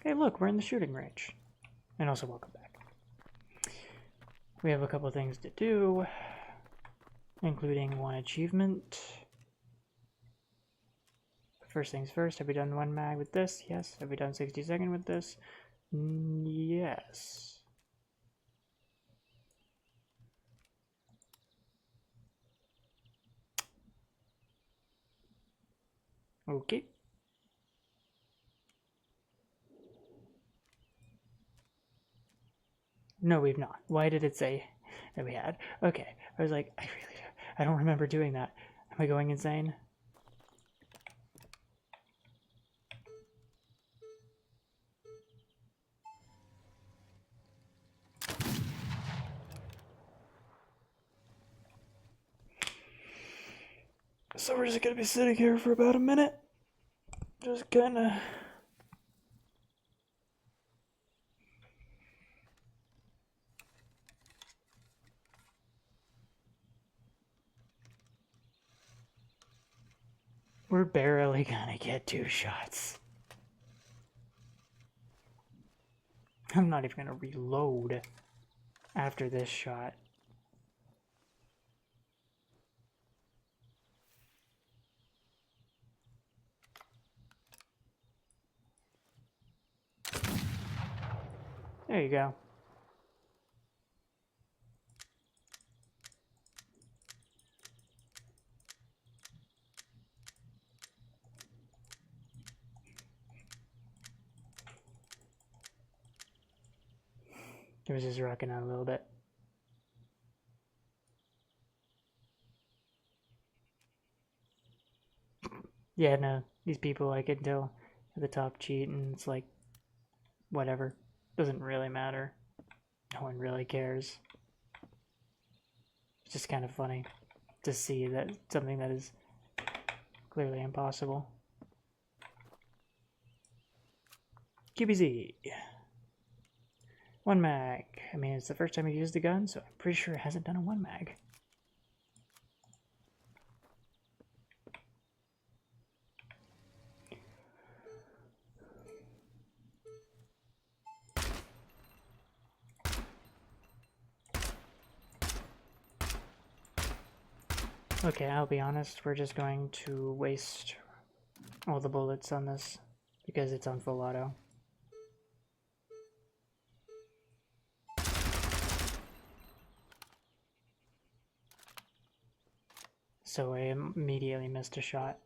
Hey, look, we're in the shooting range. And also, welcome back. We have a couple things to do, including one achievement. First things first, have we done one mag with this? Yes. Have we done 60-second with this? Yes. Okay. No, we've not. Why did it say that we had? Okay. I was like, I don't remember doing that. Am I going insane? So we're just gonna be sitting here for about a minute. Just kinda... We're barely gonna get 2 shots. I'm not even gonna reload after this shot. There you go. It was just rocking out a little bit. Yeah, no, these people I can tell at the top cheat, and it's like, whatever. Doesn't really matter. No one really cares. It's just kind of funny to see that something that is clearly impossible. QBZ. 1 mag. I mean, it's the first time I've used the gun, so I'm pretty sure it hasn't done a 1 mag. Okay, I'll be honest, we're just going to waste all the bullets on this because it's on full auto. So I immediately missed a shot.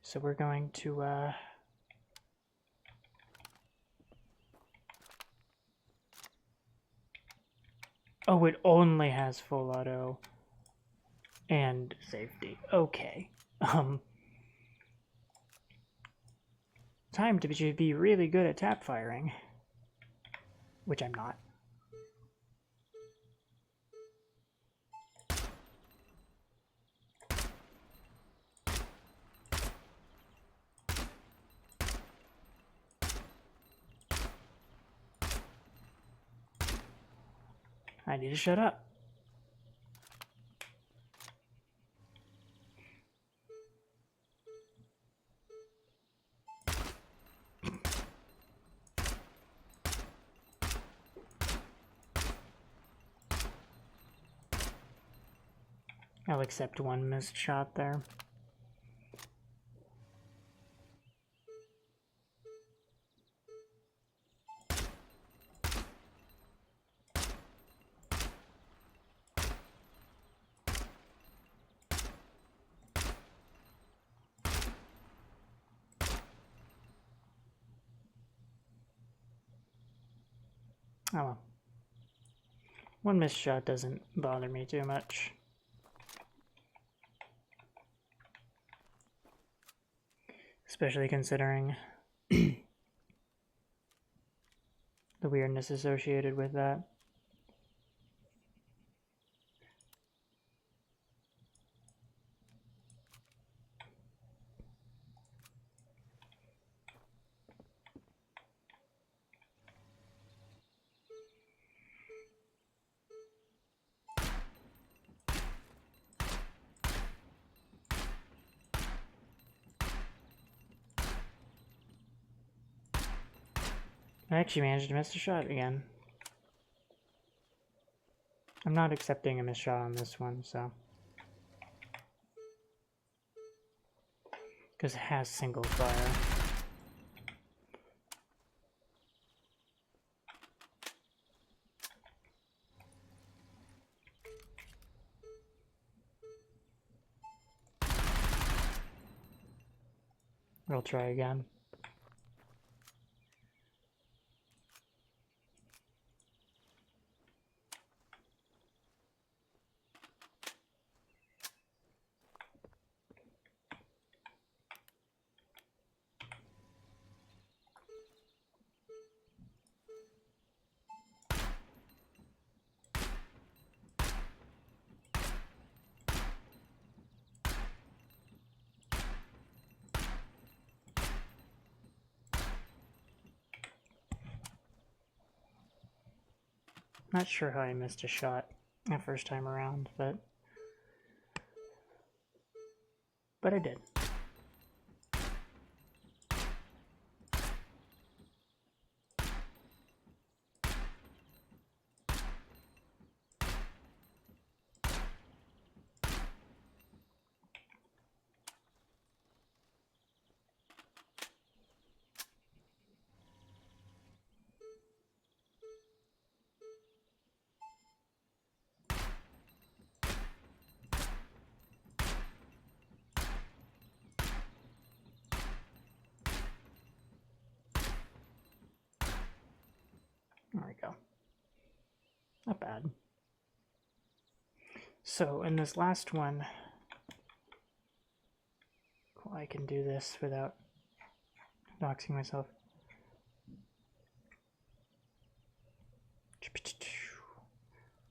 So we're going to oh, it only has full auto and safety. Okay. Time to be really good at tap firing, which I'm not. I need to shut up. I'll accept 1 missed shot there. Oh well. 1 missed shot doesn't bother me too much. Especially considering the weirdness associated with that. I actually managed to miss a shot again. I'm not accepting a missed shot on this one, so. Because it has single fire. We'll try again. Not sure how I missed a shot that first time around, but I did. There we go. Not bad. So in this last one, well, I can do this without doxing myself.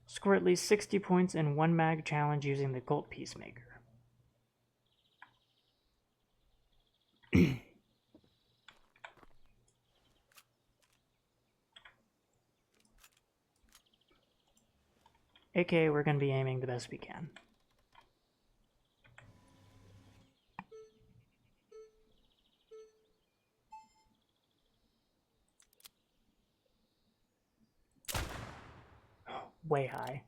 Score at least 60 points in one mag challenge using the Gold Peacemaker. AKA, we're going to be aiming the best we can. Way high.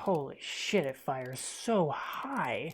Holy shit, it fires so high.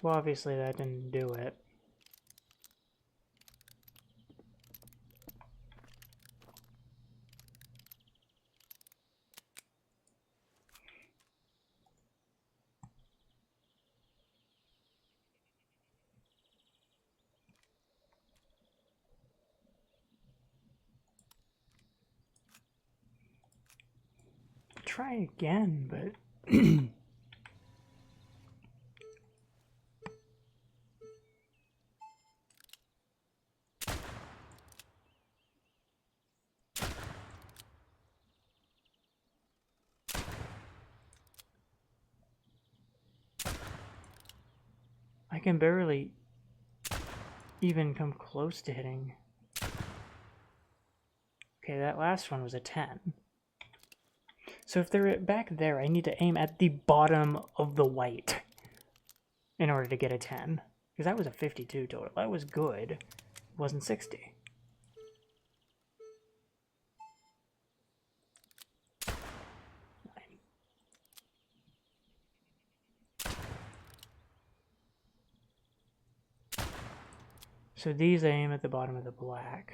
So obviously that didn't do it. Try again, but I can barely even come close to hitting. Okay, that last one was a 10. So if they're back there, I need to aim at the bottom of the white in order to get a 10. Because that was a 52 total. That was good. It wasn't 60. So these aim at the bottom of the black.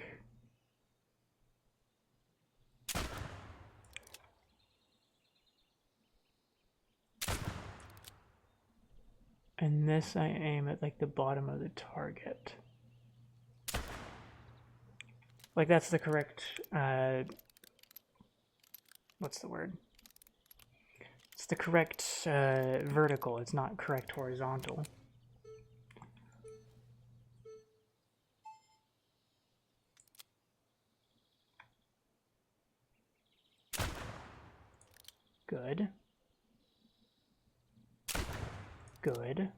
And this I aim at like the bottom of the target. Like that's the correct, what's the word? It's the correct vertical, it's not correct horizontal. Good. Good.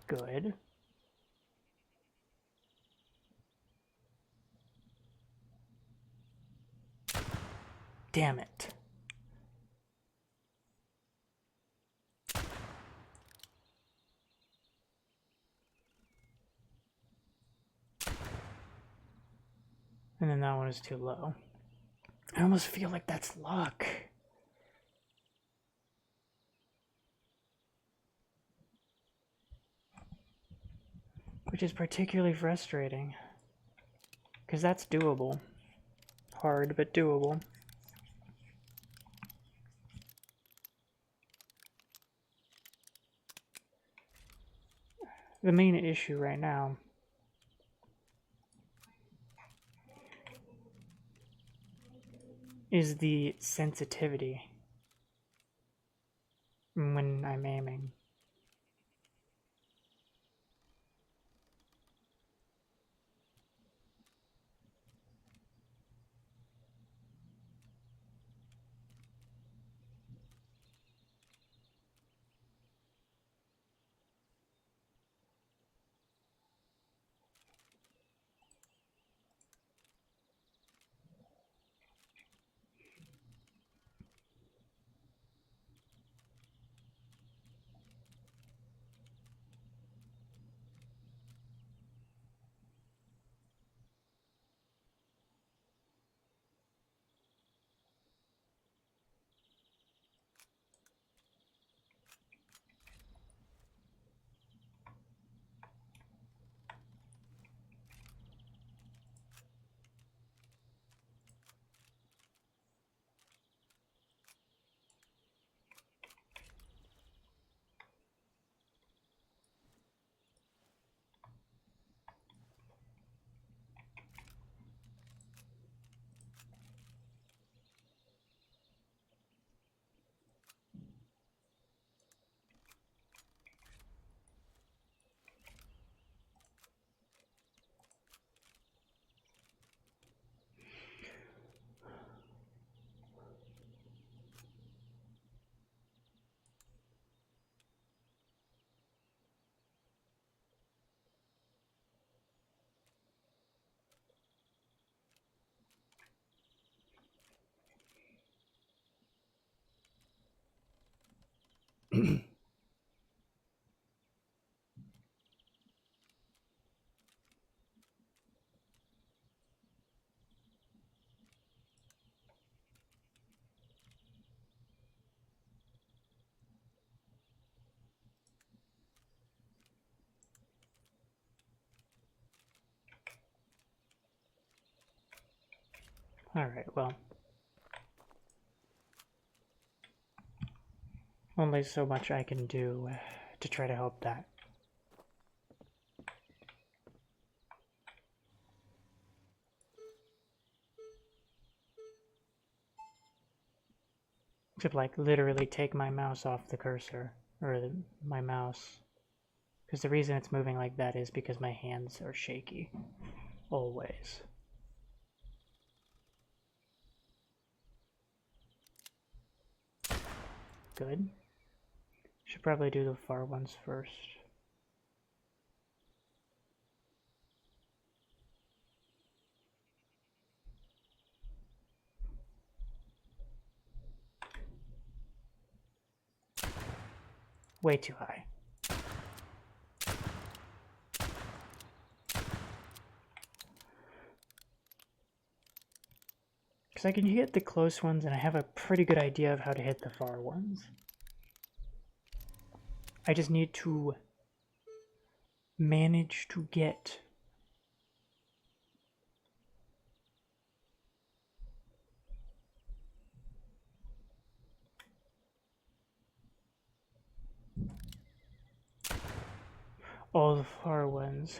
Good. Damn it. And then that one is too low. I almost feel like that's luck. Which is particularly frustrating. Because that's doable. Hard, but doable. The main issue right now is the sensitivity when I'm aiming. Alright, well. Only so much I can do to try to help that. Except like literally take my mouse off the cursor, or my mouse. Because the reason it's moving like that is because my hands are shaky. Always. Good. Should probably do the far ones first. Way too high. Because I can hit the close ones and I have a pretty good idea of how to hit the far ones. I just need to manage to get all the far ones.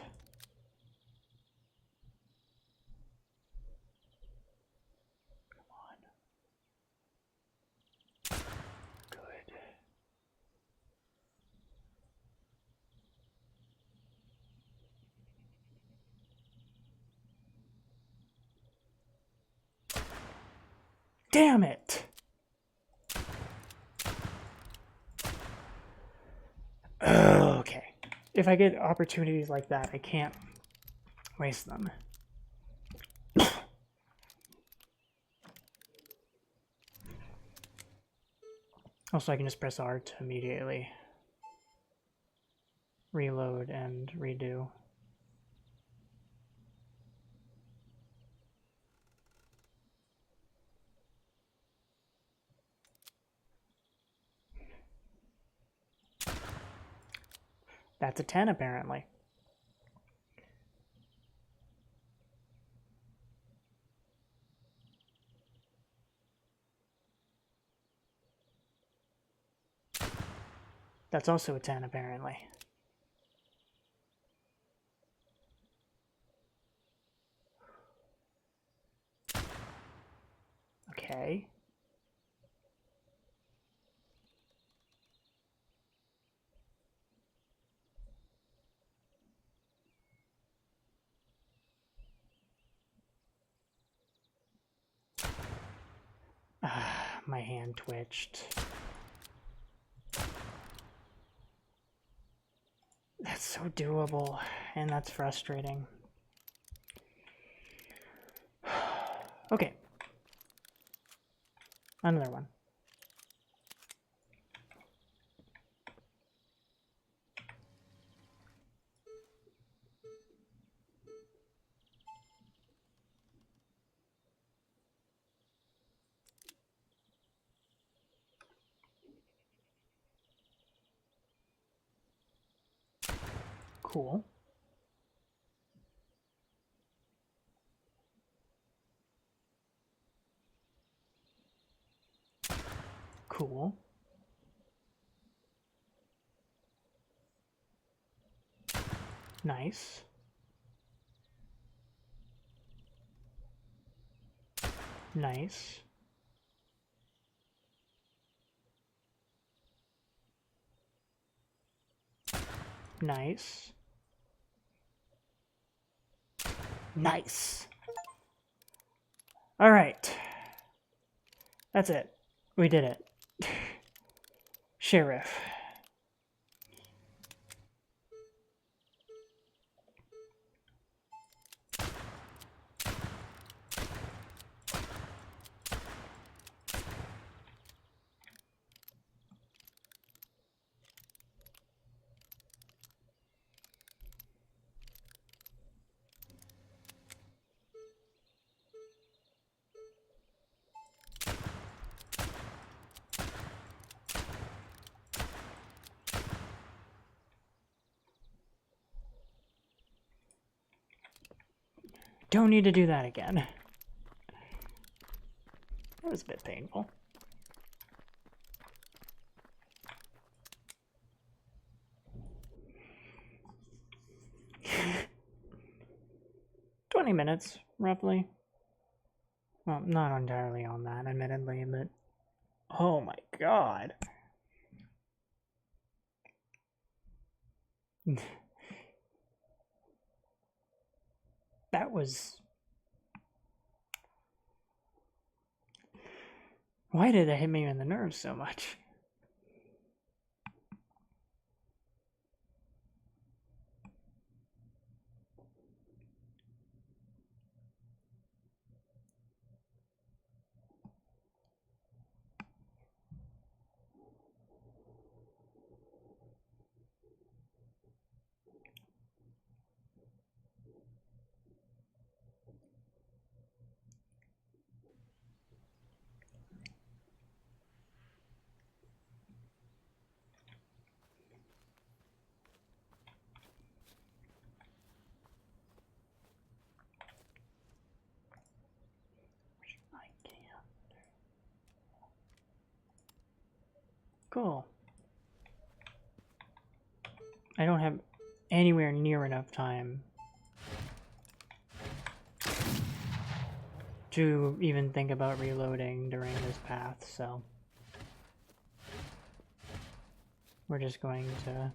Come on. Good. Damn it! Okay. If I get opportunities like that, I can't waste them. Also, I can just press R to immediately reload and redo. That's a 10 apparently. That's also a 10 apparently. Okay. My hand twitched. That's so doable, and that's frustrating. Okay. Another one. Cool. Cool. Nice. Nice. Nice. Nice. All right. That's it. We did it. Sheriff. Don't need to do that again. That was a bit painful. $20, roughly. Well, not entirely on that, admittedly, but oh my god. That was... Why did that hit me in the nerves so much? Cool. I don't have anywhere near enough time to even think about reloading during this path, so we're just going to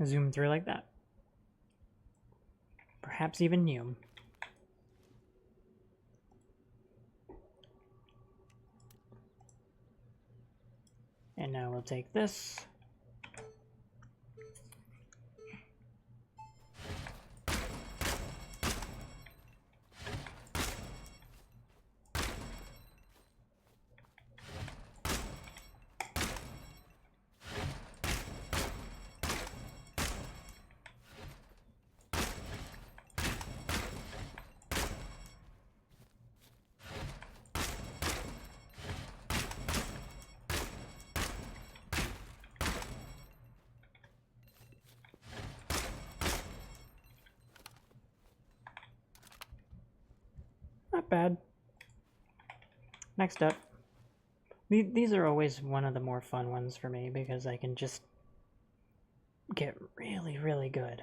zoom through like that. Perhaps even you. And now we'll take this. Not bad. Next up. These are always one of the more fun ones for me because I can just get really, really good.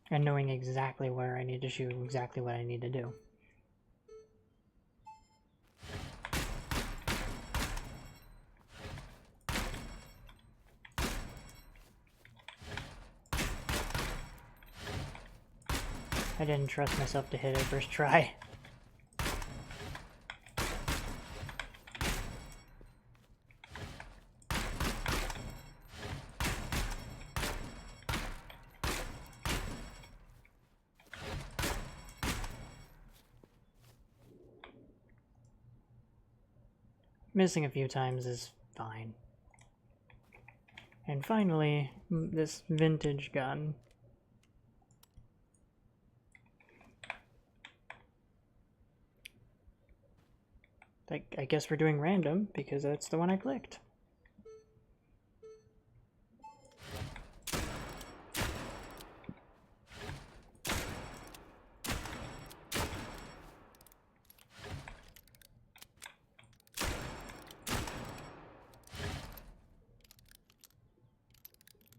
And knowing exactly where I need to shoot, exactly what I need to do. I didn't trust myself to hit it first try. Missing a few times is fine. And finally, this vintage gun. I guess we're doing random because that's the one I clicked.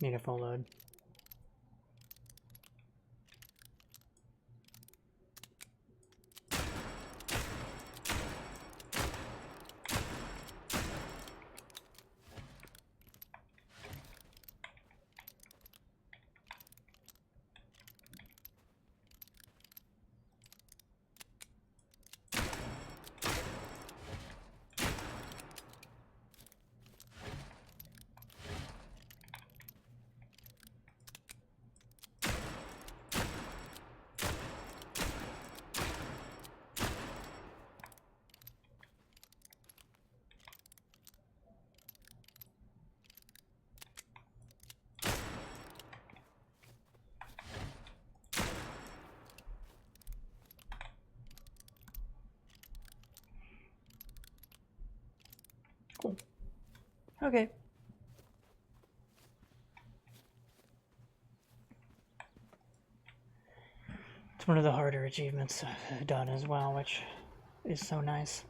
Need a full load. Cool. Okay. It's one of the harder achievements I've done as well, which is so nice.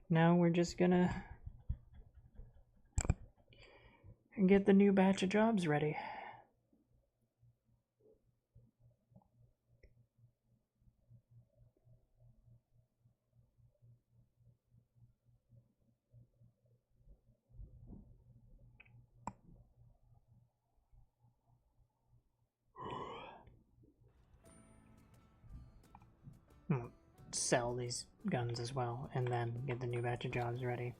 Now we're just gonna get the new batch of jobs ready. Sell these guns as well, and then get the new batch of jobs ready.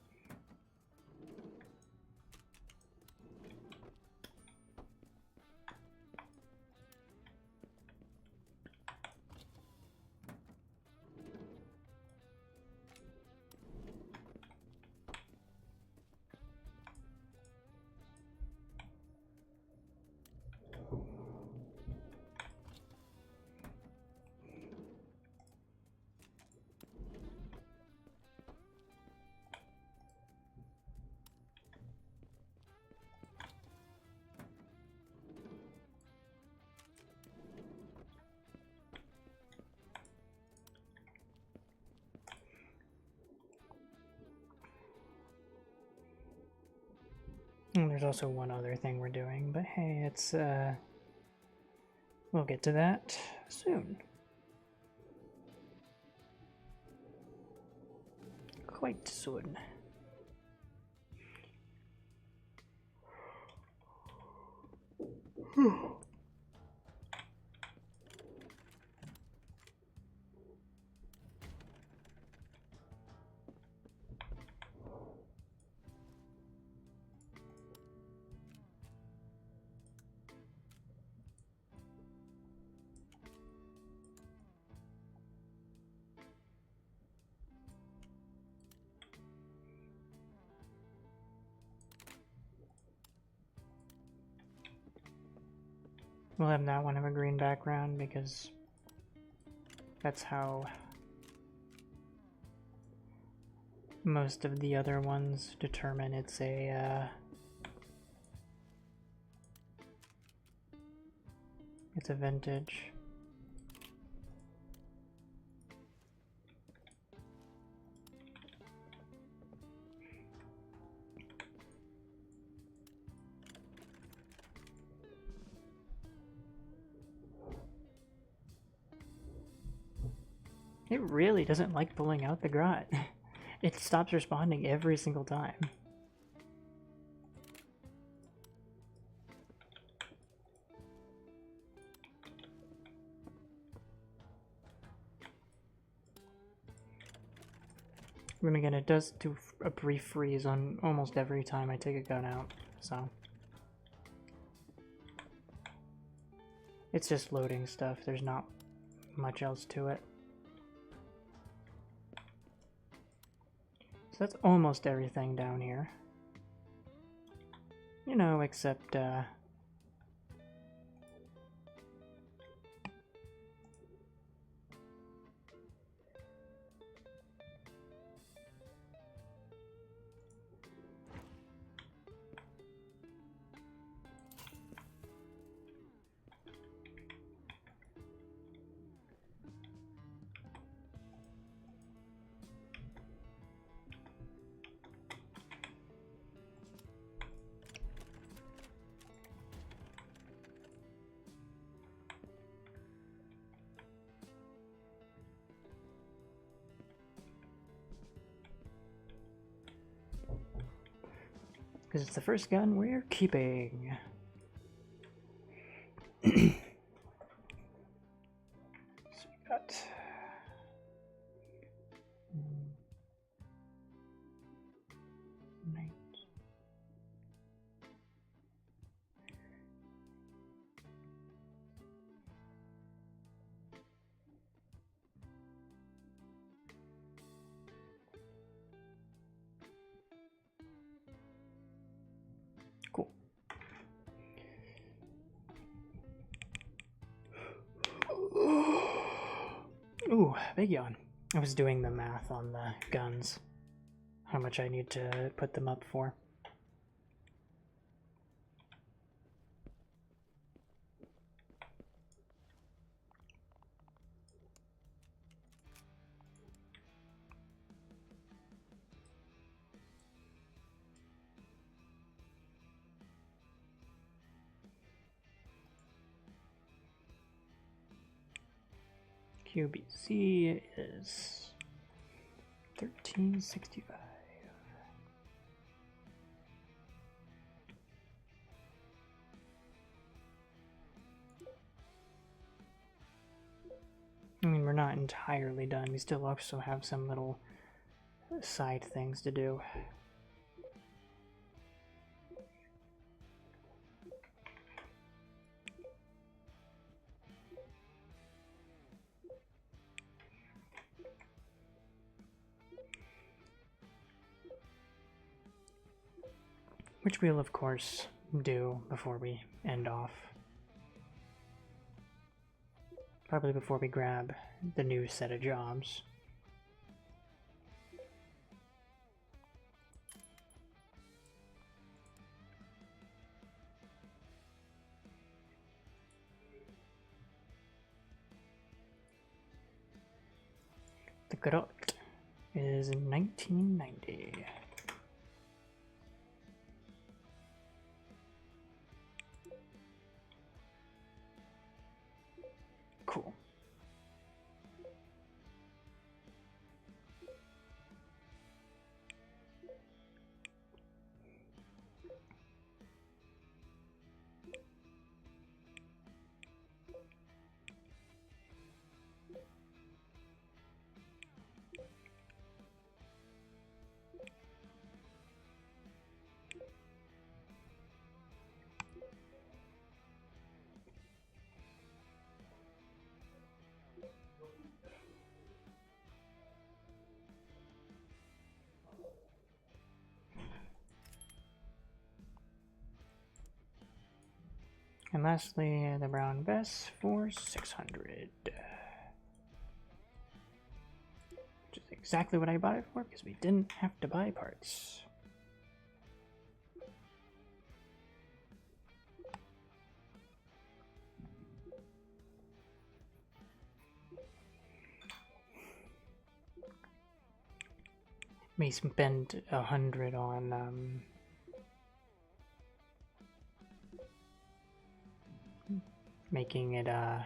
And there's also one other thing we're doing, but hey, it's, we'll get to that soon. Quite soon. We'll have that one have a green background because that's how most of the other ones determine it's a vintage. It really doesn't like pulling out the grot. It stops responding every single time. And again, it does do a brief freeze on almost every time I take a gun out, so. It's just loading stuff, there's not much else to it. So that's almost everything down here. You know, except, because it's the first gun we're keeping. So we got night. Cool. Ooh, big yawn. I was doing the math on the guns. How much I need to put them up for. QBC is 1365. I mean, we're not entirely done. We still also have some little side things to do. Which we'll, of course, do before we end off. Probably before we grab the new set of jobs. The Grot is in 1990. And lastly, the brown vest for 600. Which is exactly what I bought it for, because we didn't have to buy parts. We spent 100 on making it God,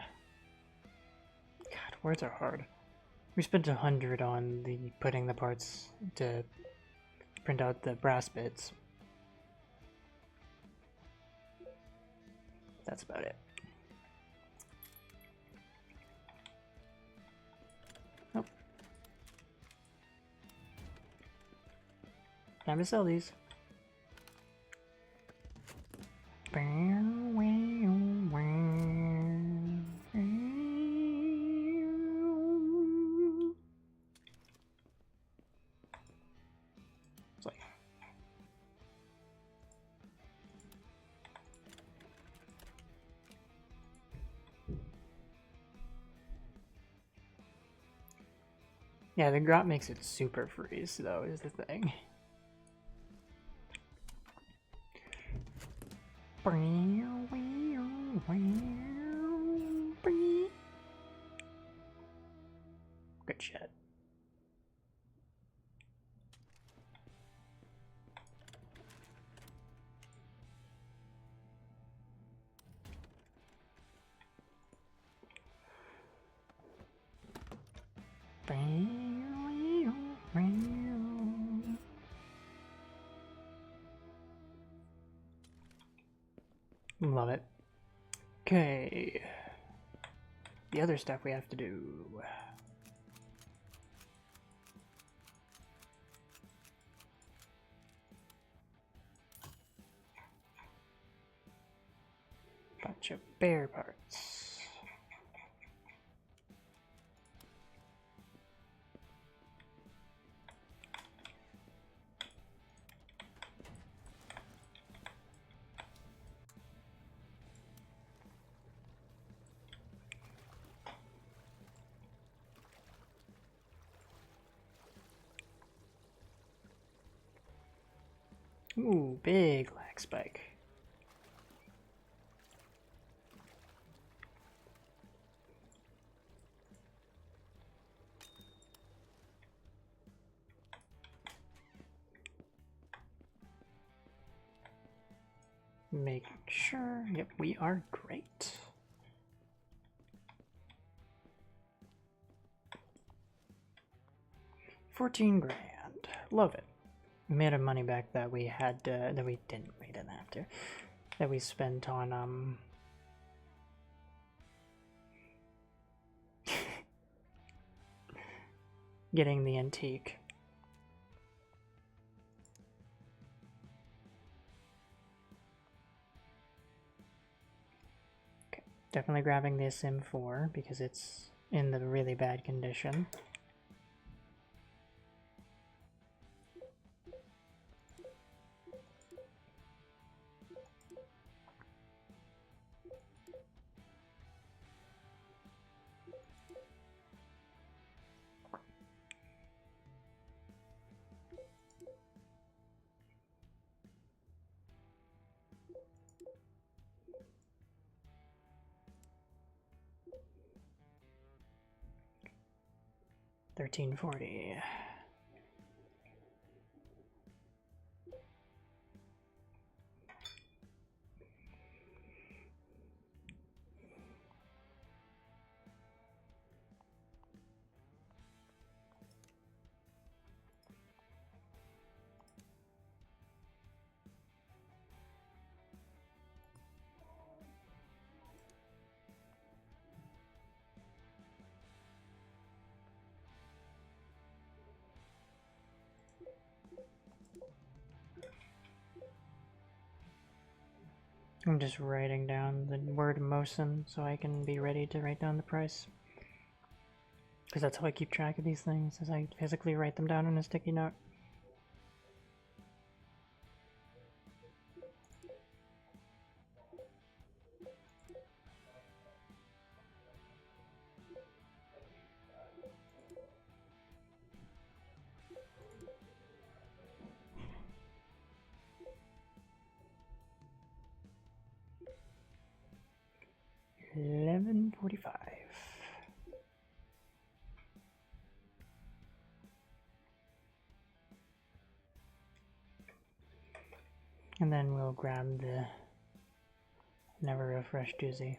words are hard. We spent 100 on the putting the parts to print out the brass bits. That's about it. Nope. Time to sell these. It's like, yeah, the grot makes it super freeze, though, is the thing. Good shit. Love it. Okay. The other stuff we have to do. Bunch of bear parts. Ooh, big lag spike. Make sure, yep, we are great. $14 grand, love it. We made our money back that we had, that we didn't have to, that we spent on, getting the antique. Okay, definitely grabbing the Sim4 because it's in the really bad condition. $13.40. I'm just writing down the word Mosin so I can be ready to write down the price. Because that's how I keep track of these things, is I physically write them down on a sticky note. And then we'll grab the never refreshed Uzi.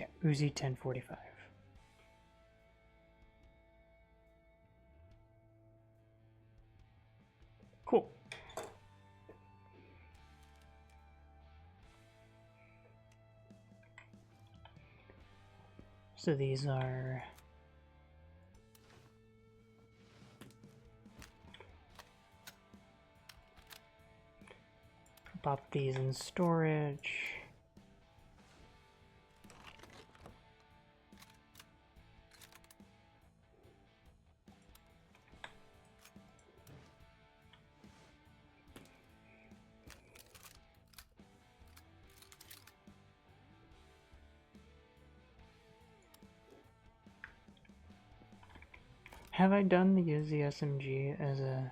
Okay, Uzi 1045. Cool. So these are pop these in storage. Have I done the Uzi SMG as a...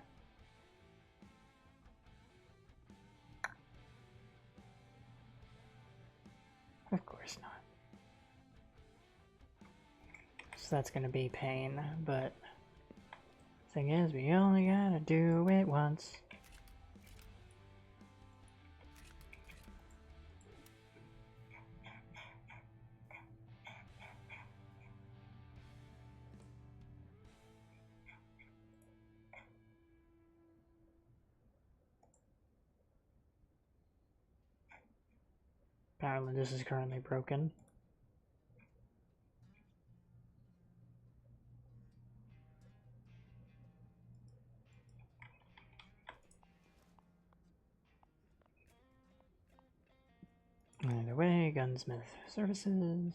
Of course not. So that's gonna be pain, but thing is, we only gotta do it once. Apparently this is currently broken. Either way, Gunsmith services.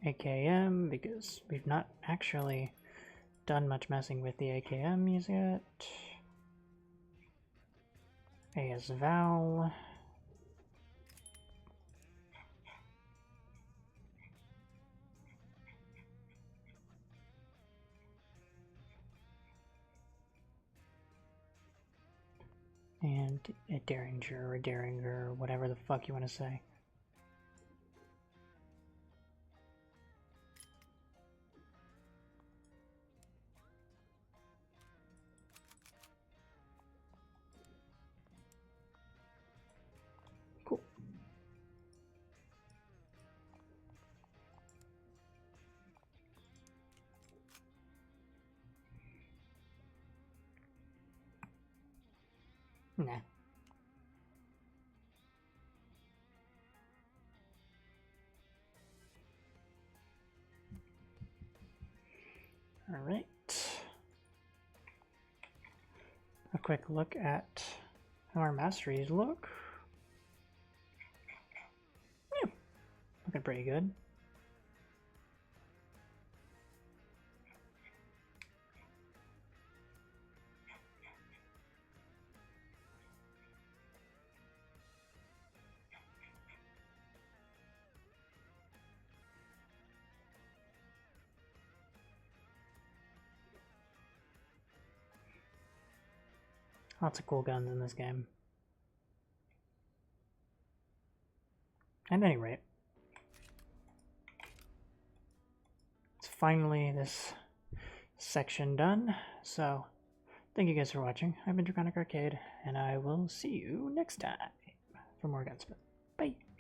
AKM, because we've not actually done much messing with the AKMs yet. AS Val. And a Derringer or Derringer, whatever the fuck you want to say. Cool. Nah. Alright. A quick look at how our masteries look. Yeah, looking pretty good. Lots of cool guns in this game. At any rate, it's finally this section done. So, thank you guys for watching. I've been Draconic Arcade, and I will see you next time for more Gunsmith. Bye!